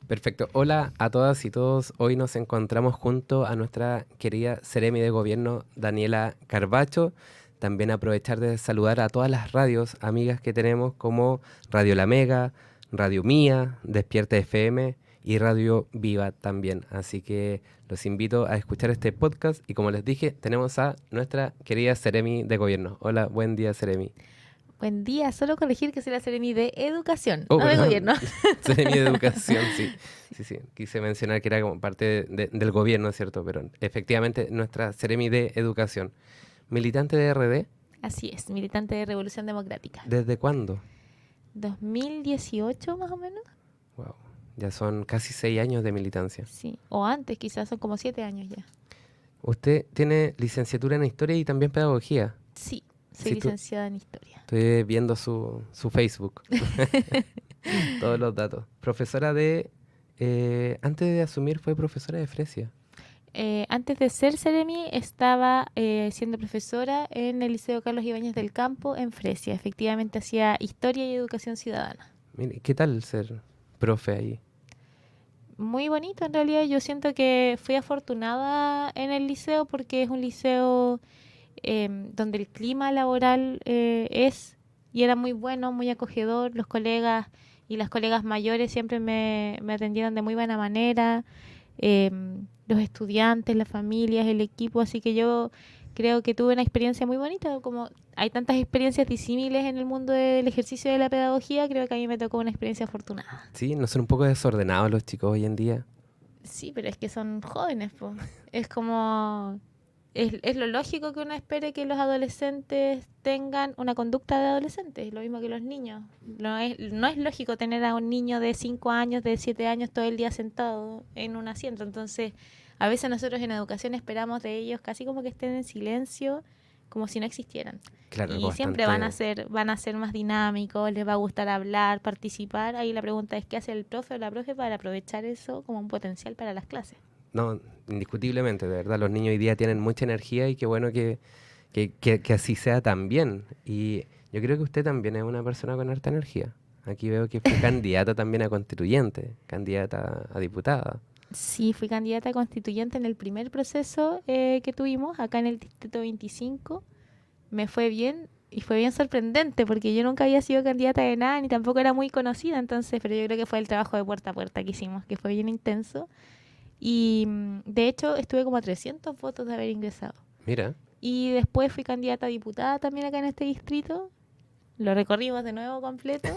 Perfecto. Hola a todas y todos. Hoy nos encontramos junto a nuestra querida Seremi de Gobierno, Daniela Carbacho. También aprovechar de saludar a todas las radios amigas que tenemos como Radio La Mega, Radio Mía, Despierta FM y Radio Viva también. Así que los invito a escuchar este podcast y como les dije, tenemos a nuestra querida Seremi de Gobierno. Hola, buen día Seremi. Buen día, solo corregir que será Seremi de Educación, Oh, no de perdón. Gobierno. Seremi de Educación, sí. Sí. Sí, sí. Quise mencionar que era como parte del gobierno, ¿cierto? Pero efectivamente nuestra Seremi de Educación. Militante de RD, Así es, militante de Revolución Democrática. ¿desde cuándo? 2018 más o menos, Wow. Ya son casi 6 años de militancia. sí, o antes quizás, son como 7 años ya. Usted tiene licenciatura en Historia y también Pedagogía. Sí, soy Sí, licenciada en Historia. estoy viendo su Facebook. Todos los datos. Profesora de... antes de asumir fue profesora de Fresia. Antes de ser Seremi estaba siendo profesora en el Liceo Carlos Ibáñez del Campo en Fresia. Efectivamente hacía Historia y Educación Ciudadana. Mire, ¿qué tal ser profe ahí? Muy bonito en realidad, yo siento que fui afortunada en el liceo porque es un liceo donde el clima laboral es y era muy bueno, muy acogedor. Los colegas y las colegas mayores siempre me atendieron de muy buena manera. Los estudiantes, las familias, el equipo, así que yo creo que tuve una experiencia muy bonita. Como hay tantas experiencias disímiles en el mundo del ejercicio de la pedagogía, creo que a mí me tocó una experiencia afortunada. Sí, no son un poco desordenados los chicos hoy en día. Sí, pero es que son jóvenes, pues. Es como es lo lógico que uno espere que los adolescentes tengan una conducta de adolescentes, lo mismo que los niños. No es lógico tener a un niño de 5 años, de 7 años todo el día sentado en un asiento. Entonces, a veces nosotros en educación esperamos de ellos casi como que estén en silencio, como si no existieran. Claro, algo Y siempre van a bastante... ser, van a ser más dinámicos, les va a gustar hablar, participar. Ahí la pregunta es qué hace el profe o la profe para aprovechar eso como un potencial para las clases. No, indiscutiblemente, de verdad, los niños hoy día tienen mucha energía y qué bueno que así sea también. Y yo creo que usted también es una persona con harta energía. Aquí veo que fue candidata también a constituyente, candidata a diputada. Sí, fui candidata constituyente en el primer proceso que tuvimos acá en el Distrito 25. Me fue bien y fue bien sorprendente porque yo nunca había sido candidata de nada ni tampoco era muy conocida, entonces, pero yo creo que fue el trabajo de puerta a puerta que hicimos, que fue bien intenso. Y de hecho estuve como a 300 votos de haber ingresado. Mira, Y después fui candidata a diputada también acá en este distrito. Lo recorrimos de nuevo completo.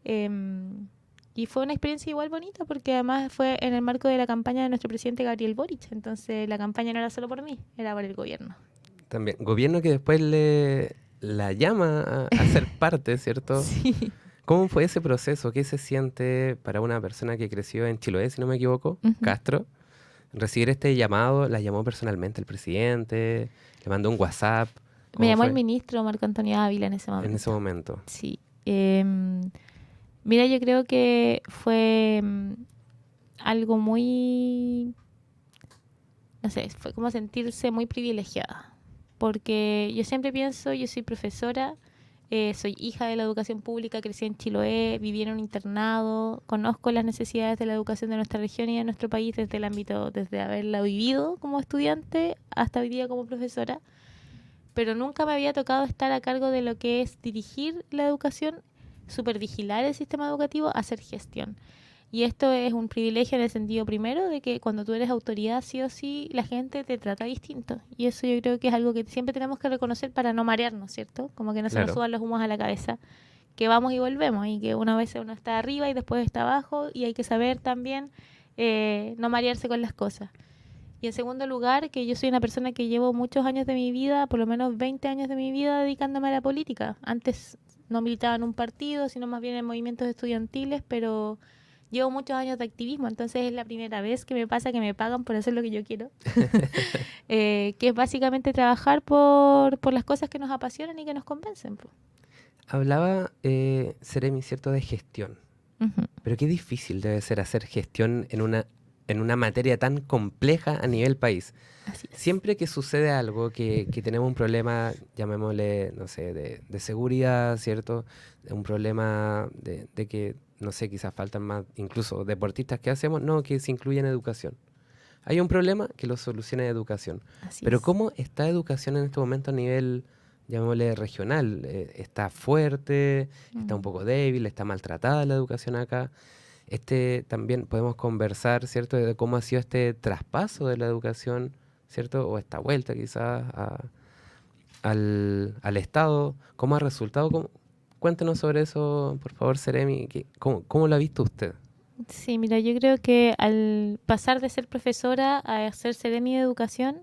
Em, y fue una experiencia igual bonita porque además fue en el marco de la campaña de nuestro presidente Gabriel Boric. Entonces la campaña no era solo por mí, era por el gobierno. también, gobierno que después le la llama a ser parte, ¿cierto? Sí. ¿Cómo fue ese proceso? ¿Qué se siente para una persona que creció en Chiloé, si no me equivoco, Ujú. Castro? Recibir este llamado, ¿la llamó personalmente el presidente? ¿Le mandó un WhatsApp? Me ¿Cómo llamó el fue ministro Marco Antonio Ávila en ese en ese momento. momento? Sí. Mira, yo creo que fue algo muy, no sé, fue como sentirse muy privilegiada. Porque yo siempre pienso, yo soy profesora, soy hija de la educación pública, crecí en Chiloé, viví en un internado, conozco las necesidades de la educación de nuestra región y de nuestro país desde el ámbito, desde haberla vivido como estudiante hasta hoy día como profesora, pero nunca me había tocado estar a cargo de lo que es dirigir la educación, supervigilar el sistema educativo, hacer gestión. Y esto es un privilegio en el sentido primero de que cuando tú eres autoridad, sí o sí, la gente te trata distinto. Y eso yo creo que es algo que siempre tenemos que reconocer para no marearnos, ¿cierto? Como que no se nos Claro. suban los humos a la cabeza, que vamos y volvemos y que una vez uno está arriba y después está abajo y hay que saber también no marearse con las cosas. Y en segundo lugar, que yo soy una persona que llevo muchos años de mi vida, por lo menos 20 años de mi vida, dedicándome a la política. Antes no militaba en un partido, sino más bien en movimientos estudiantiles, pero llevo muchos años de activismo, entonces es la primera vez que me pasa que me pagan por hacer lo que yo quiero, que es básicamente trabajar por las cosas que nos apasionan y que nos convencen. Po. Hablaba, Seremi, ¿cierto?, de gestión. Ujú. Pero qué difícil debe ser hacer gestión en una materia tan compleja a nivel país. Así es. Siempre que sucede algo, que tenemos un problema, llamémosle, no sé, de seguridad, ¿cierto? Un problema de que no sé, quizás faltan más, incluso deportistas que hacemos, no, que se incluya en educación. Hay un problema que lo soluciona educación. Así Pero es. ¿cómo está educación en este momento a nivel, llamémosle, regional? ¿Está fuerte? ¿Está un Mm. poco débil? ¿Está maltratada la educación acá? También podemos conversar, ¿cierto?, de cómo ha sido este traspaso de la educación, ¿cierto? O esta vuelta quizás al Estado. ¿Cómo ha resultado? Cuéntenos sobre eso, por favor, Seremi. ¿Cómo lo ha visto usted? Sí, mira, yo creo que al pasar de ser profesora a ser seremi de educación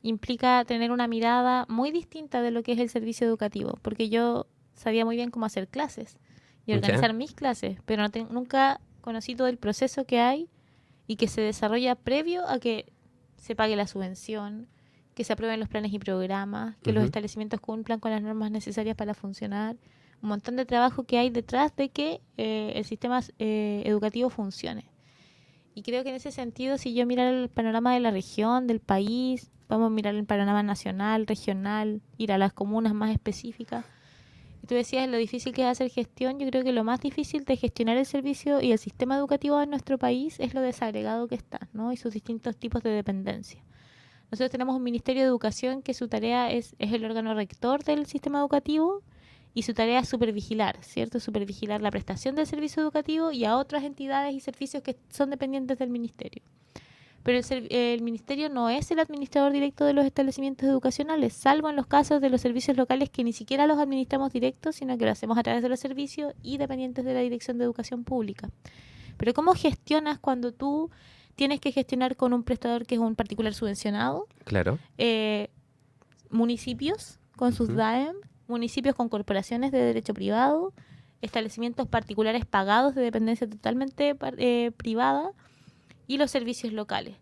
implica tener una mirada muy distinta de lo que es el servicio educativo, porque yo sabía muy bien cómo hacer clases y ¿Ya? organizar mis clases, pero nunca conocí todo el proceso que hay y que se desarrolla previo a que se pague la subvención, que se aprueben los planes y programas, que los Ujú. establecimientos cumplan con las normas necesarias para funcionar, un montón de trabajo que hay detrás de que el sistema educativo funcione. Y creo que en ese sentido, si yo mirar el panorama de la región, del país, vamos a mirar el panorama nacional, regional, ir a las comunas más específicas. Y tú decías lo difícil que es hacer gestión. Yo creo que lo más difícil de gestionar el servicio y el sistema educativo en nuestro país es lo desagregado que está, ¿no? Y sus distintos tipos de dependencia. Nosotros tenemos un Ministerio de Educación que su tarea es el órgano rector del sistema educativo y su tarea es supervigilar, ¿cierto? Supervigilar la prestación del servicio educativo y a otras entidades y servicios que son dependientes del ministerio. Pero el ministerio no es el administrador directo de los establecimientos educacionales, salvo en los casos de los servicios locales que ni siquiera los administramos directos, sino que lo hacemos a través de los servicios y dependientes de la Dirección de Educación Pública. Pero ¿cómo gestionas cuando tú tienes que gestionar con un prestador que es un particular subvencionado? Claro. Eh, municipios con sus Ujú. DAEM, municipios con corporaciones de derecho privado, establecimientos particulares pagados de dependencia totalmente privada y los servicios locales.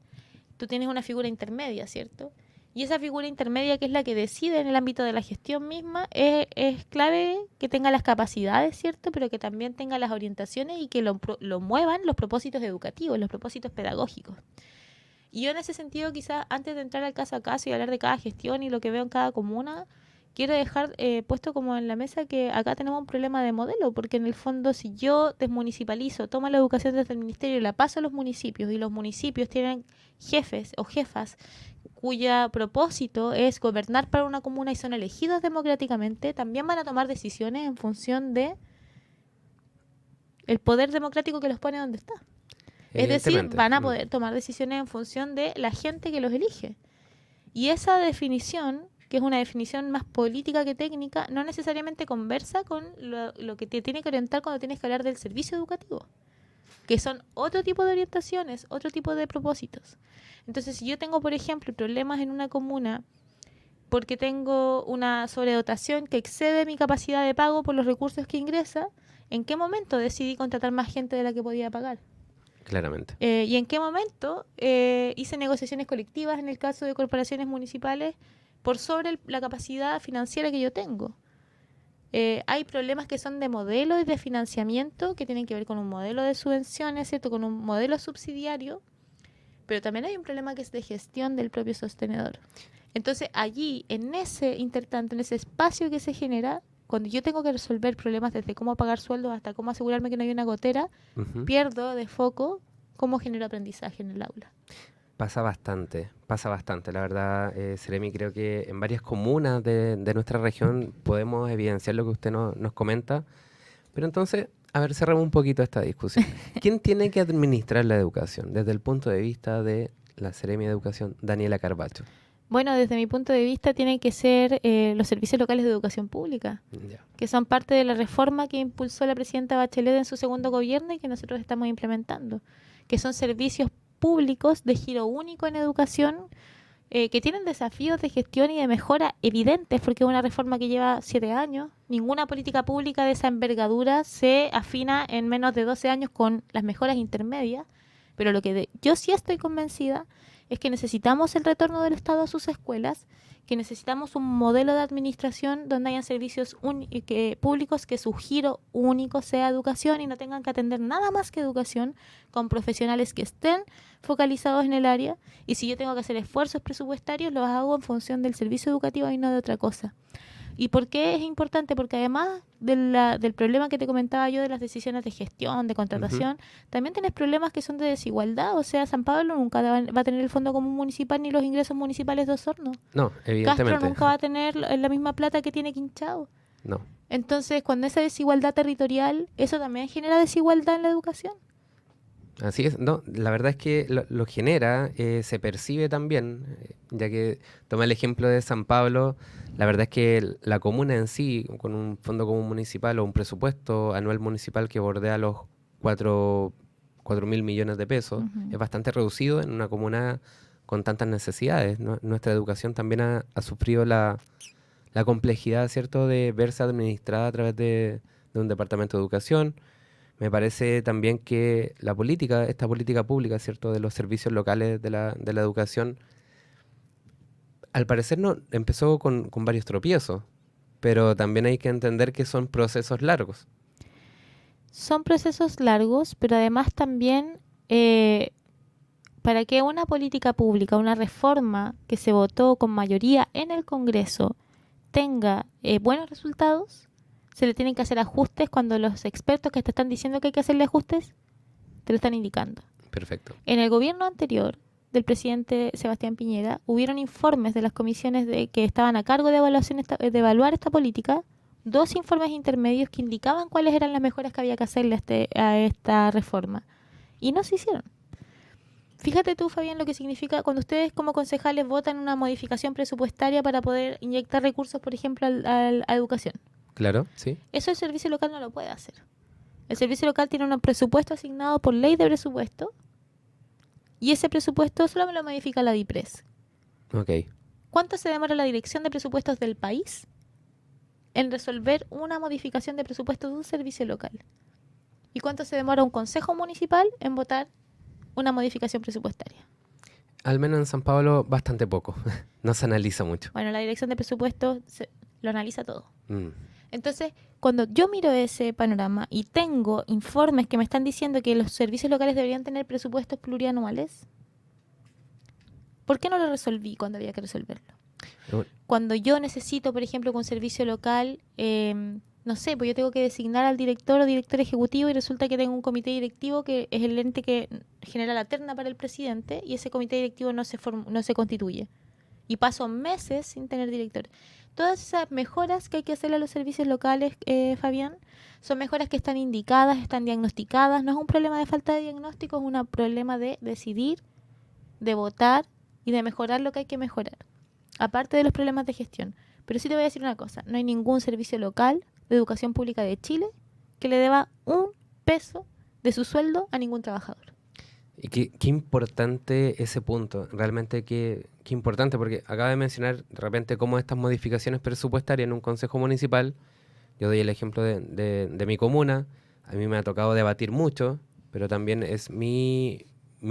Tú tienes una figura intermedia, ¿cierto? Y esa figura intermedia, que es la que decide en el ámbito de la gestión misma, es clave que tenga las capacidades, ¿cierto? Pero que también tenga las orientaciones y que lo muevan los propósitos educativos, los propósitos pedagógicos. Y yo en ese sentido, quizás antes de entrar al caso a caso y hablar de cada gestión y lo que veo en cada comuna, quiero dejar puesto como en la mesa que acá tenemos un problema de modelo, porque en el fondo si yo desmunicipalizo, tomo la educación desde el ministerio y la paso a los municipios y los municipios tienen jefes o jefas cuya propósito es gobernar para una comuna y son elegidos democráticamente, también van a tomar decisiones en función de el poder democrático que los pone donde está. Es decir, Evidentemente. van a poder tomar decisiones en función de la gente que los elige. Y esa definición, que es una definición más política que técnica, no necesariamente conversa con lo que te tiene que orientar cuando tienes que hablar del servicio educativo, que son otro tipo de orientaciones, otro tipo de propósitos. Entonces, si yo tengo, por ejemplo, problemas en una comuna porque tengo una sobredotación que excede mi capacidad de pago por los recursos que ingresa, ¿en qué momento decidí contratar más gente de la que podía pagar? Claramente. ¿Y en qué momento hice negociaciones colectivas en el caso de corporaciones municipales por sobre la capacidad financiera que yo tengo? Hay problemas que son de modelo y de financiamiento que tienen que ver con un modelo de subvenciones, ¿cierto? Con un modelo subsidiario, pero también hay un problema que es de gestión del propio sostenedor. Entonces allí, en ese intertanto, en ese espacio que se genera, cuando yo tengo que resolver problemas desde cómo pagar sueldos hasta cómo asegurarme que no hay una gotera, Ujú. pierdo de foco cómo genero aprendizaje en el aula. Pasa bastante, la verdad, Seremi, creo que en varias comunas de nuestra región podemos evidenciar lo que usted nos comenta, pero entonces, a ver, cerramos un poquito esta discusión. ¿Quién tiene que administrar la educación desde el punto de vista de la Seremi de Educación, Daniela Carbacho? Bueno, desde mi punto de vista tienen que ser los servicios locales de educación pública, Ya. que son parte de la reforma que impulsó la presidenta Bachelet en su segundo gobierno y que nosotros estamos implementando, que son servicios públicos de giro único en educación, que tienen desafíos de gestión y de mejora evidentes, porque es una reforma que lleva 7 años. Ninguna política pública de esa envergadura se afina en menos de 12 años con las mejoras intermedias, pero lo que yo sí estoy convencida es que necesitamos el retorno del Estado a sus escuelas, que necesitamos un modelo de administración donde hayan servicios públicos que su giro único sea educación y no tengan que atender nada más que educación, con profesionales que estén focalizados en el área, y si yo tengo que hacer esfuerzos presupuestarios los hago en función del servicio educativo y no de otra cosa. ¿Y por qué es importante? Porque además del problema que te comentaba yo de las decisiones de gestión, de contratación, también tienes problemas que son de desigualdad. O sea, San Pablo nunca va a tener el Fondo Común Municipal ni los ingresos municipales de Osorno. No, Castro evidentemente. nunca va a tener la misma plata que tiene Quinchao. No. Entonces, cuando esa desigualdad territorial, eso también genera desigualdad en la educación. Así es, no, la verdad es que lo genera, se percibe también, ya que toma el ejemplo de San Pablo, la verdad es que la comuna en sí, con un fondo común municipal o un presupuesto anual municipal que bordea los 4.000 millones de pesos, Ujú. es bastante reducido en una comuna con tantas necesidades. Nuestra educación también ha sufrido la complejidad, ¿cierto?, de verse administrada a través de un departamento de educación. Me parece también que esta política pública, ¿cierto?, de los servicios locales de la educación, al parecer no empezó con varios tropiezos, pero también hay que entender que son procesos largos. Son procesos largos, pero además también eh, para que una política pública, una reforma que se votó con mayoría en el Congreso tenga buenos resultados, se le tienen que hacer ajustes cuando los expertos que te están diciendo que hay que hacerle ajustes, te lo están indicando. Perfecto. En el gobierno anterior del presidente Sebastián Piñera, hubieron informes de las comisiones que estaban a cargo de de evaluar esta política, 2 informes intermedios que indicaban cuáles eran las mejoras que había que hacerle a esta reforma. Y no se hicieron. Fíjate tú, Fabián, lo que significa cuando ustedes como concejales votan una modificación presupuestaria para poder inyectar recursos, por ejemplo, a educación. Claro, sí. Eso el servicio local no lo puede hacer. El servicio local tiene un presupuesto asignado por ley de presupuesto y ese presupuesto solo me lo modifica la DIPRES. Ok. ¿Cuánto se demora la Dirección de Presupuestos del país en resolver una modificación de presupuesto de un servicio local? ¿Y cuánto se demora un consejo municipal en votar una modificación presupuestaria? Al menos en San Pablo bastante poco. No se analiza mucho. Bueno, la Dirección de Presupuestos lo analiza todo. Mm. Entonces, cuando yo miro ese panorama y tengo informes que me están diciendo que los servicios locales deberían tener presupuestos plurianuales, ¿por qué no lo resolví cuando había que resolverlo? Cuando yo necesito, por ejemplo, que un servicio local, no sé, pues yo tengo que designar al director o director ejecutivo y resulta que tengo un comité directivo que es el ente que genera la terna para el presidente y ese comité directivo no se constituye. Y paso meses sin tener director. Todas esas mejoras que hay que hacerle a los servicios locales, Fabián, son mejoras que están indicadas, están diagnosticadas. No es un problema de falta de diagnóstico, es un problema de decidir, de votar y de mejorar lo que hay que mejorar. Aparte de los problemas de gestión. Pero sí te voy a decir una cosa, no hay ningún servicio local de educación pública de Chile que le deba un peso de su sueldo a ningún trabajador. Y qué importante ese punto, realmente qué importante, porque acaba de mencionar de repente cómo estas modificaciones presupuestarias en un consejo municipal, yo doy el ejemplo de mi comuna, a mí me ha tocado debatir mucho, pero también es mi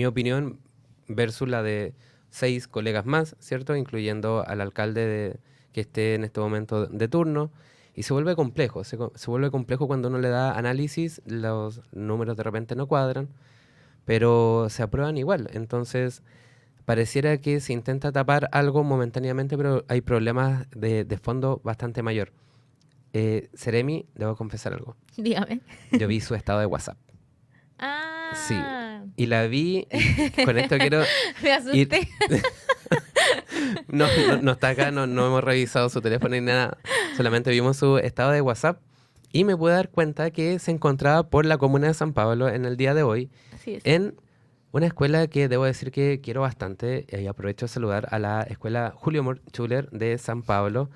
opinión versus la de 6 colegas más, ¿cierto? Incluyendo al alcalde que esté en este momento de turno. Y se vuelve complejo, se vuelve complejo cuando uno le da análisis, los números de repente no cuadran, pero se aprueban igual. Entonces, pareciera que se intenta tapar algo momentáneamente, pero hay problemas de fondo bastante mayor. Seremi, debo confesar algo. Dígame. Yo vi su estado de WhatsApp. Sí, Ah, y la vi, y con esto quiero me ir... asusté. No está acá, no hemos revisado su teléfono ni nada, solamente vimos su estado de WhatsApp y me pude dar cuenta que se encontraba por la comuna de San Pablo en el día de hoy, Así es. en una escuela que debo decir que quiero bastante, y aprovecho de saludar a la escuela Julio Schuller de San Pablo,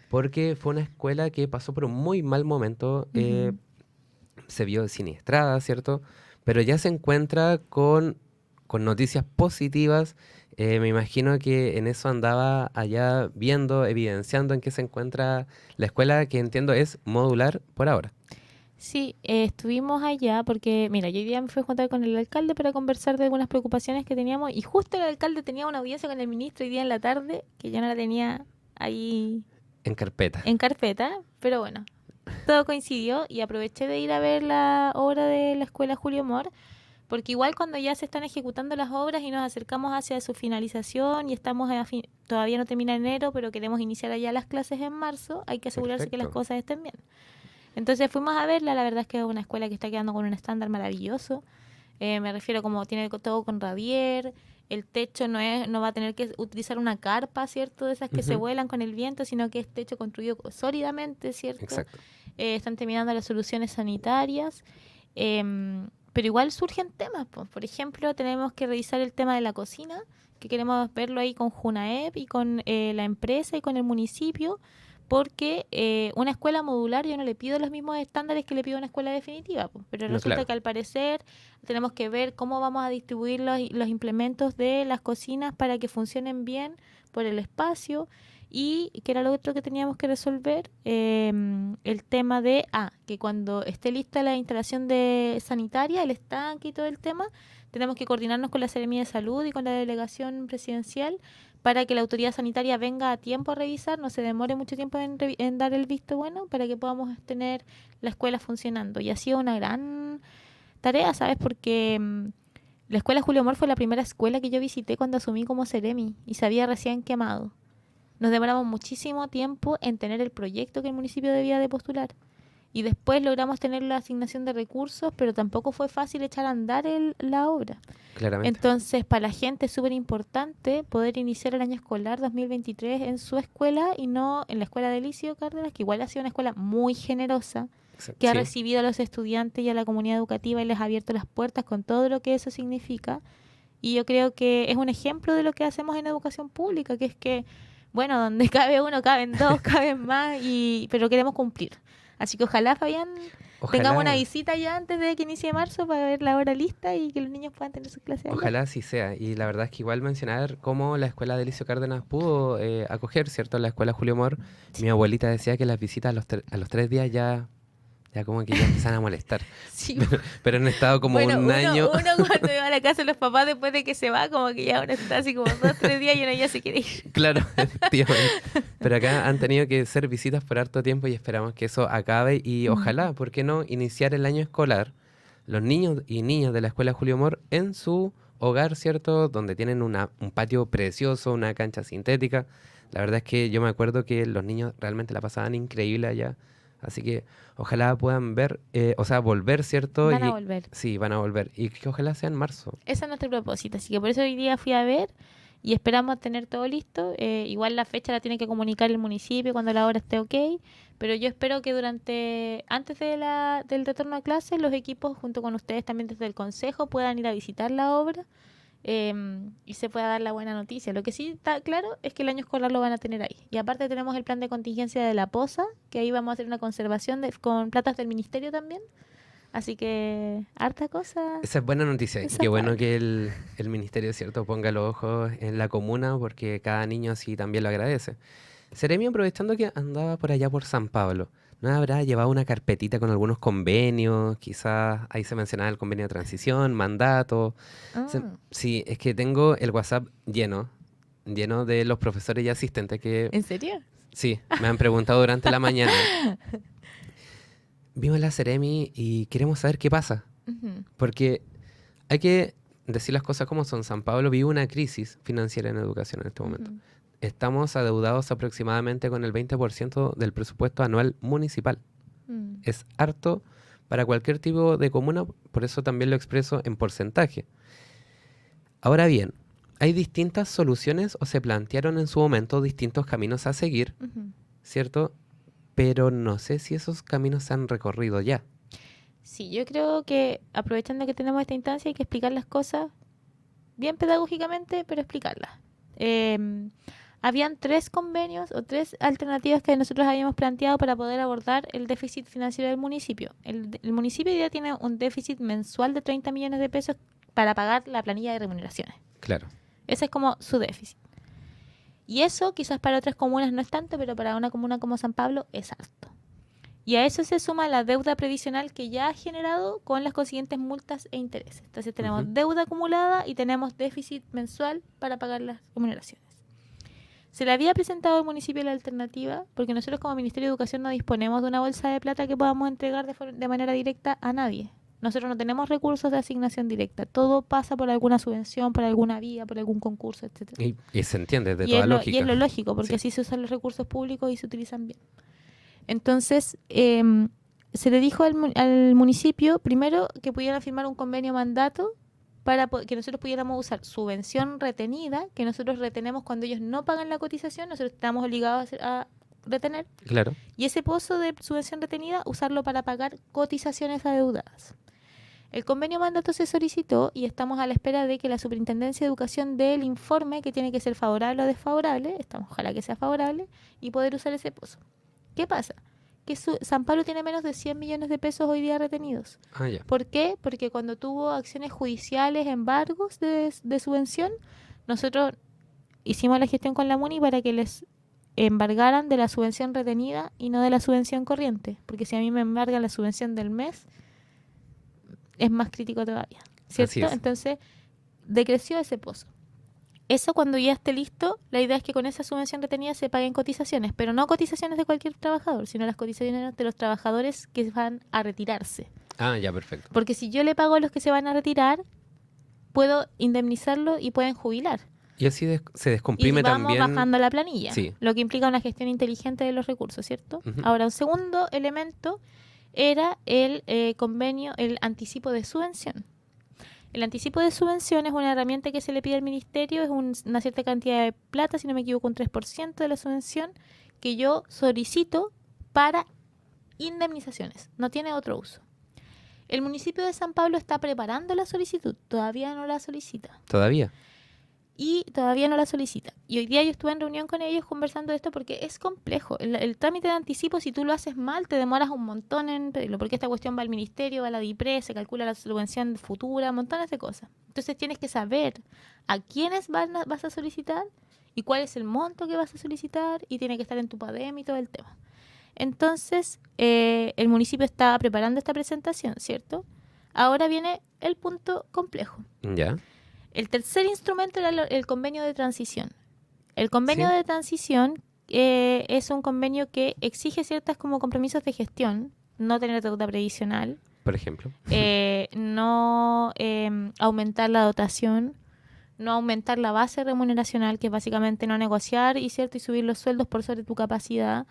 porque fue una escuela que pasó por un muy mal momento, Ujú. se vio siniestrada, ¿cierto? Pero ya se encuentra con noticias positivas. Me imagino que en eso andaba allá viendo, evidenciando en qué se encuentra la escuela, que entiendo es modular por ahora. Sí, estuvimos allá porque, mira, yo hoy día me fui a juntar con el alcalde para conversar de algunas preocupaciones que teníamos y justo el alcalde tenía una audiencia con el ministro hoy día en la tarde que yo no la tenía ahí En carpeta. en carpeta, pero bueno, todo coincidió y aproveché de ir a ver la obra de la escuela Julio Mor Porque igual cuando ya se están ejecutando las obras y nos acercamos hacia su finalización y estamos todavía no termina enero, pero queremos iniciar allá las clases en marzo, hay que asegurarse que las Perfecto. cosas estén bien. Entonces fuimos a verla, la verdad es que es una escuela que está quedando con un estándar maravilloso. Me refiero como tiene todo con radier, el techo no va a tener que utilizar una carpa, ¿cierto? De esas que se Ujú. vuelan con el viento, sino que es techo construido sólidamente, ¿cierto? Exacto. Están terminando las soluciones sanitarias, pero igual surgen temas, pues. Por ejemplo, tenemos que revisar el tema de la cocina, que queremos verlo ahí con Junaep y con la empresa y con el municipio, porque una escuela modular yo no le pido los mismos estándares que le pido a una escuela definitiva, pues. Pero No, resulta claro. que al parecer tenemos que ver cómo vamos a distribuir los implementos de las cocinas para que funcionen bien por el espacio. Y que era lo otro que teníamos que resolver, el tema de que cuando esté lista la instalación de sanitaria, el estanque y todo el tema, tenemos que coordinarnos con la Seremía de Salud y con la delegación presidencial para que la autoridad sanitaria venga a tiempo a revisar, no se demore mucho tiempo en dar el visto bueno, para que podamos tener la escuela funcionando. Y ha sido una gran tarea, ¿sabes? Porque la escuela Julio Mor fue la primera escuela que yo visité cuando asumí como Seremi y se había recién quemado. Nos demoramos muchísimo tiempo en tener el proyecto que el municipio debía de postular. Y después logramos tener la asignación de recursos, pero tampoco fue fácil echar a andar la obra. Claramente. Entonces, para la gente es súper importante poder iniciar el año escolar 2023 en su escuela y no en la escuela de Licio Cárdenas, que igual ha sido una escuela muy generosa, que ha Sí, recibido a los estudiantes y a la comunidad educativa y les ha abierto las puertas con todo lo que eso significa. Y yo creo que es un ejemplo de lo que hacemos en educación pública, que es que, bueno, donde cabe uno, caben dos, caben más, pero queremos cumplir. Así que ojalá, Fabián, tengamos una ojalá, visita ya antes de que inicie marzo para ver la hora lista y que los niños puedan tener sus clases allá. ojalá así sea. Y la verdad es que igual mencionar cómo la escuela de Licio Cárdenas pudo acoger, ¿cierto? La escuela Julio Mor. Mi Sí, abuelita decía que las visitas a los 3 días ya como que ya empiezan a molestar. sí. Pero han estado como Bueno, un año. uno cuando va a la casa de los papás después de que se va, como que ya uno está así como 2, 3 días y uno ya se quiere ir. Claro, efectivamente. Pero acá han tenido que ser visitas por harto tiempo y esperamos que eso acabe y Mm. ojalá, ¿por qué no?, iniciar el año escolar, los niños y niñas de la Escuela Julio Mor en su hogar, ¿cierto? Donde tienen un patio precioso, una cancha sintética. La verdad es que yo me acuerdo que los niños realmente la pasaban increíble allá. Así que ojalá puedan ver, o sea, volver, ¿cierto? Van a Y volver. sí, van a volver. Y que ojalá sea en marzo. Ese es nuestro propósito. Así que por eso hoy día fui a ver y esperamos tener todo listo. Igual la fecha la tiene que comunicar el municipio cuando la hora esté ok. Pero yo espero que antes del retorno a clases, los equipos junto con ustedes también desde el consejo puedan ir a visitar la obra, y se pueda dar la buena noticia. Lo que sí está claro es que el año escolar lo van a tener ahí. Y aparte tenemos el plan de contingencia de la POSA, que ahí vamos a hacer una conservación con platas del ministerio también. Así que harta cosa Esa es buena noticia y qué bueno rescatable. que el ministerio, ¿cierto?, ponga los ojos en la comuna porque cada niño así también lo agradece. Seremi, aprovechando que andaba por allá por San Pablo, ¿no habrá llevado una carpetita con algunos convenios? Quizás ahí se mencionaba el convenio de transición, mandato. Mm, Sí, es que tengo el WhatsApp lleno de los profesores y asistentes que, ¿En serio? sí, me han preguntado durante la mañana. Vimos la Seremi y queremos saber qué pasa. Ujú, Porque hay que decir las cosas como son. San Pablo vive una crisis financiera en educación en este momento. ujú, Estamos adeudados aproximadamente con el 20% del presupuesto anual municipal. mm. Es harto para cualquier tipo de comuna, por eso también lo expreso en porcentaje. Ahora bien, hay distintas soluciones o se plantearon en su momento distintos caminos a seguir, Ujú. ¿cierto? Pero no sé si esos caminos se han recorrido ya. Sí, yo creo que aprovechando que tenemos esta instancia hay que explicar las cosas bien pedagógicamente, pero explicarlas. Em, Habían 3 convenios o 3 alternativas que nosotros habíamos planteado para poder abordar el déficit financiero del municipio. El municipio ya tiene un déficit mensual de 30 millones de pesos para pagar la planilla de remuneraciones. Claro. Ese es como su déficit. Y eso quizás para otras comunas no es tanto, pero para una comuna como San Pablo es alto. Y a eso se suma la deuda previsional que ya ha generado con las consiguientes multas e intereses. Entonces tenemos Ujú. deuda acumulada y tenemos déficit mensual para pagar las remuneraciones. Se le había presentado al municipio la alternativa porque nosotros como Ministerio de Educación no disponemos de una bolsa de plata que podamos entregar de manera directa a nadie. nosotros no tenemos recursos de asignación directa. Todo pasa por alguna subvención, por alguna vía, por algún concurso, etcétera. Y se entiende de Y toda es lógica. lo lógico, porque Sí. así se usan los recursos públicos y se utilizan bien. Entonces, se le dijo al municipio, primero, que pudieran firmar un convenio mandato para que nosotros pudiéramos usar subvención retenida, que nosotros retenemos cuando ellos no pagan la cotización, nosotros estamos obligados a retener, Claro. y ese pozo de subvención retenida, usarlo para pagar cotizaciones adeudadas. El convenio mandato se solicitó y estamos a la espera de que la Superintendencia de Educación dé el informe, que tiene que ser favorable o desfavorable, ojalá que sea favorable, y poder usar ese pozo. ¿Qué pasa? Que San Pablo tiene menos de 100 millones de pesos hoy día retenidos. Ah, ya. ¿Por qué? Porque cuando tuvo acciones judiciales, embargos de subvención, nosotros hicimos la gestión con la MUNI para que les embargaran de la subvención retenida y no de la subvención corriente. Porque si a mí me embargan la subvención del mes, es más crítico todavía, ¿cierto? Así es. Entonces, decreció ese pozo. Eso, cuando ya esté listo, la idea es que con esa subvención retenida se paguen cotizaciones, pero no cotizaciones de cualquier trabajador, sino las cotizaciones de los trabajadores que van a retirarse. Ah, ya, perfecto. Porque si yo le pago a los que se van a retirar, puedo indemnizarlo y pueden jubilar. Y así se descomprime Y vamos también. bajando la planilla, Sí. lo que implica una gestión inteligente de los recursos, ¿cierto? Ujú. Ahora, un segundo elemento era el convenio, el anticipo de subvención. El anticipo de subvención es una herramienta que se le pide al ministerio, es una cierta cantidad de plata, si no me equivoco, un 3% de la subvención, que yo solicito para indemnizaciones. No tiene otro uso. El municipio de San Pablo está preparando la solicitud, todavía no la solicita. Todavía. Y todavía no la solicita. Y hoy día yo estuve en reunión con ellos conversando de esto porque es complejo. El trámite de anticipo, si tú lo haces mal, te demoras un montón en pedirlo, porque esta cuestión va al ministerio, va a la DIPRE, se calcula la subvención futura, montones de cosas. Entonces tienes que saber a quiénes vas a solicitar y cuál es el monto que vas a solicitar, y tiene que estar en tu PADEM y todo el tema. Entonces, el municipio está preparando esta presentación, ¿cierto? Ahora viene el punto complejo. Ya. El tercer instrumento era el convenio de transición. El convenio Sí. de transición es un convenio que exige ciertas como compromisos de gestión, no tener deuda previsional, Por ejemplo. no aumentar la dotación, no aumentar la base remuneracional, que es básicamente no negociar y subir los sueldos por sobre tu capacidad,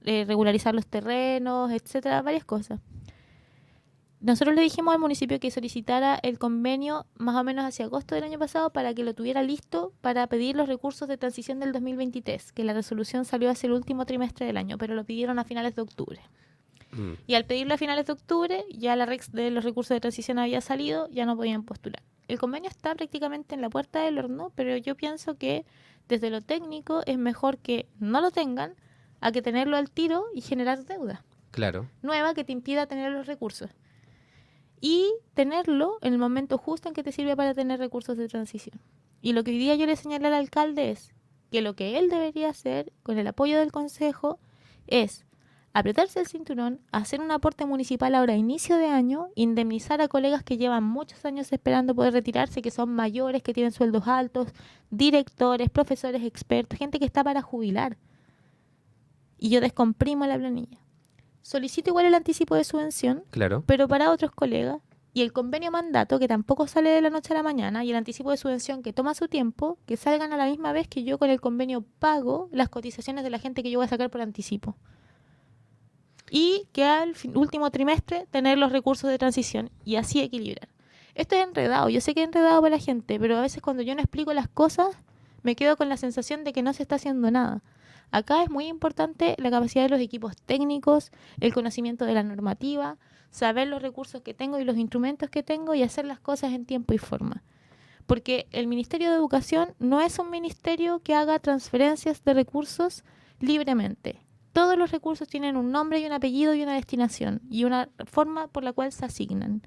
regularizar los terrenos, etcétera, varias cosas. Nosotros le dijimos al municipio que solicitara el convenio más o menos hacia agosto del año pasado para que lo tuviera listo para pedir los recursos de transición del 2023, que la resolución salió hacia el último trimestre del año, pero lo pidieron a finales de octubre. Y al pedirlo a finales de octubre, ya la REX de los recursos de transición había salido, ya no podían postular. El convenio está prácticamente en la puerta del horno, pero yo pienso que desde lo técnico es mejor que no lo tengan a que tenerlo al tiro y generar deuda Claro. nueva que te impida tener los recursos. Y tenerlo en el momento justo en que te sirve para tener recursos de transición. Y lo que hoy día yo le señalé al alcalde es que lo que él debería hacer, con el apoyo del consejo, es apretarse el cinturón, hacer un aporte municipal ahora a inicio de año, indemnizar a colegas que llevan muchos años esperando poder retirarse, que son mayores, que tienen sueldos altos, directores, profesores, expertos, gente que está para jubilar. Y yo descomprimo la planilla. Solicito igual el anticipo de subvención, Claro. pero para otros colegas, y el convenio mandato, que tampoco sale de la noche a la mañana, y el anticipo de subvención, que toma su tiempo, que salgan a la misma vez que yo con el convenio pago las cotizaciones de la gente que yo voy a sacar por anticipo. Y que al último trimestre tener los recursos de transición y así equilibrar. Esto es enredado, yo sé que es enredado para la gente, pero a veces cuando yo no explico las cosas, me quedo con la sensación de que no se está haciendo nada. Acá es muy importante la capacidad de los equipos técnicos, el conocimiento de la normativa, saber los recursos que tengo y los instrumentos que tengo y hacer las cosas en tiempo y forma. Porque el Ministerio de Educación no es un ministerio que haga transferencias de recursos libremente. Todos los recursos tienen un nombre y un apellido y una destinación y una forma por la cual se asignan.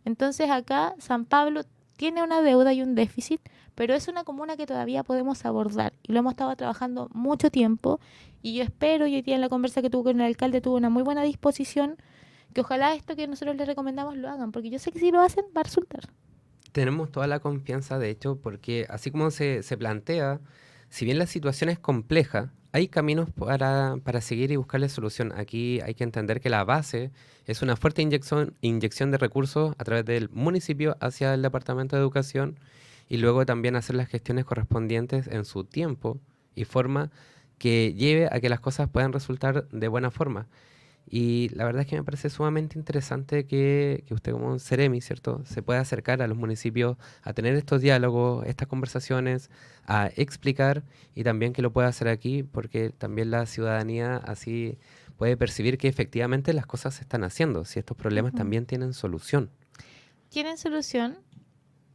Entonces acá San Pablo tiene una deuda y un déficit, pero es una comuna que todavía podemos abordar y lo hemos estado trabajando mucho tiempo, y yo espero, y hoy día en la conversa que tuve con el alcalde tuvo una muy buena disposición, que ojalá esto que nosotros les recomendamos lo hagan, porque yo sé que si lo hacen va a resultar. Tenemos toda la confianza, de hecho, porque así como se plantea, si bien la situación es compleja, hay caminos para seguir y buscarle solución. Aquí hay que entender que la base es una fuerte inyección de recursos a través del municipio hacia el Departamento de Educación y luego también hacer las gestiones correspondientes en su tiempo y forma que lleve a que las cosas puedan resultar de buena forma. Y la verdad es que me parece sumamente interesante que usted como Ceremi, ¿cierto?, se pueda acercar a los municipios a tener estos diálogos, estas conversaciones, a explicar y también que lo pueda hacer aquí porque también la ciudadanía así puede percibir que efectivamente las cosas se están haciendo, si estos problemas Ujú. también tienen solución. Tienen solución.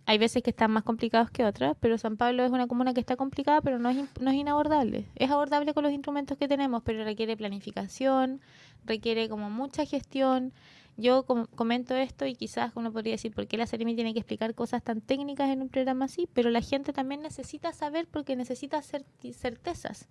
Hay veces que están más complicados que otras, pero San Pablo es una comuna que está complicada, pero no es inabordable. Es abordable con los instrumentos que tenemos, pero requiere planificación, requiere como mucha gestión. Yo comento esto y quizás uno podría decir por qué la Seremi tiene que explicar cosas tan técnicas en un programa así, pero la gente también necesita saber porque necesita certezas.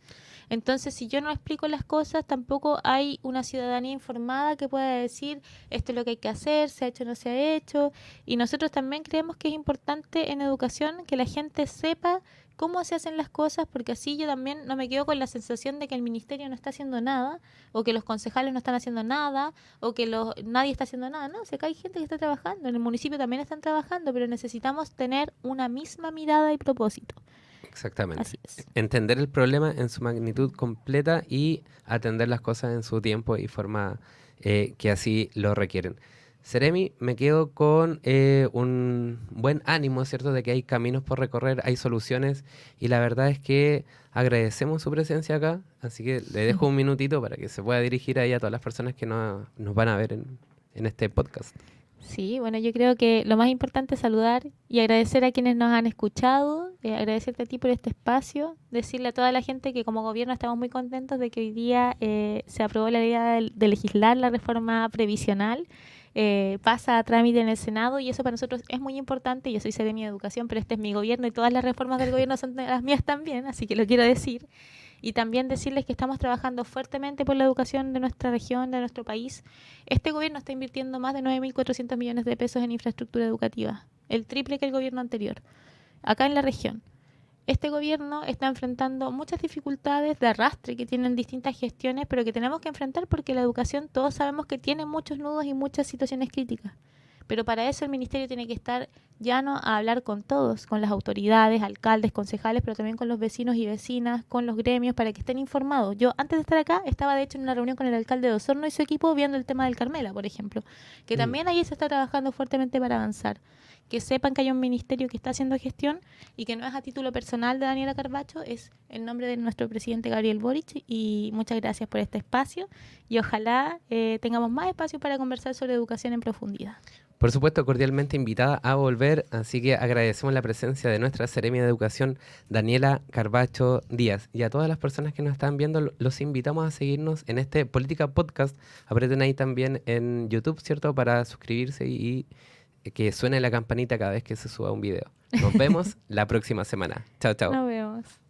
Entonces, si yo no explico las cosas, tampoco hay una ciudadanía informada que pueda decir esto es lo que hay que hacer, se ha hecho o no se ha hecho. Y nosotros también creemos que es importante en educación que la gente sepa cómo se hacen las cosas, porque así yo también no me quedo con la sensación de que el ministerio no está haciendo nada, o que los concejales no están haciendo nada, o que nadie está haciendo nada. No, o sea, que hay gente que está trabajando, en el municipio también están trabajando, pero necesitamos tener una misma mirada y propósito. Exactamente. Así es. Entender el problema en su magnitud completa y atender las cosas en su tiempo y forma que así lo requieren. Seremi, me quedo con un buen ánimo, ¿cierto? De que hay caminos por recorrer, hay soluciones y la verdad es que agradecemos su presencia acá, así que le dejo un minutito para que se pueda dirigir ahí a todas las personas que nos van a ver en este podcast. Sí, bueno, yo creo que lo más importante es saludar y agradecer a quienes nos han escuchado, agradecerte a ti por este espacio, decirle a toda la gente que como gobierno estamos muy contentos de que hoy día se aprobó la idea de legislar la reforma previsional, pasa a trámite en el Senado y eso para nosotros es muy importante. Yo soy Seremi de Educación, pero este es mi gobierno y todas las reformas del gobierno son las mías también, así que lo quiero decir. Y también decirles que estamos trabajando fuertemente por la educación de nuestra región, de nuestro país. Este gobierno está invirtiendo más de 9.400 millones de pesos en infraestructura educativa, el triple que el gobierno anterior, acá en la región. Este gobierno está enfrentando muchas dificultades de arrastre que tienen distintas gestiones, pero que tenemos que enfrentar porque la educación todos sabemos que tiene muchos nudos y muchas situaciones críticas. Pero para eso el ministerio tiene que estar llano a hablar con todos, con las autoridades, alcaldes, concejales, pero también con los vecinos y vecinas, con los gremios, para que estén informados. Yo antes de estar acá estaba de hecho en una reunión con el alcalde de Osorno y su equipo viendo el tema del Carmela, por ejemplo, que Mm. también ahí se está trabajando fuertemente para avanzar. Que sepan que hay un ministerio que está haciendo gestión y que no es a título personal de Daniela Carbacho, es en nombre de nuestro presidente Gabriel Boric. Y muchas gracias por este espacio y ojalá tengamos más espacio para conversar sobre educación en profundidad. Por supuesto, cordialmente invitada a volver, así que agradecemos la presencia de nuestra Seremi de Educación, Daniela Carbacho Díaz. Y a todas las personas que nos están viendo, los invitamos a seguirnos en este Política Podcast. Aprieten ahí también en YouTube, ¿cierto?, para suscribirse y que suene la campanita cada vez que se suba un video. Nos vemos la próxima semana. Chao, chao. Nos vemos.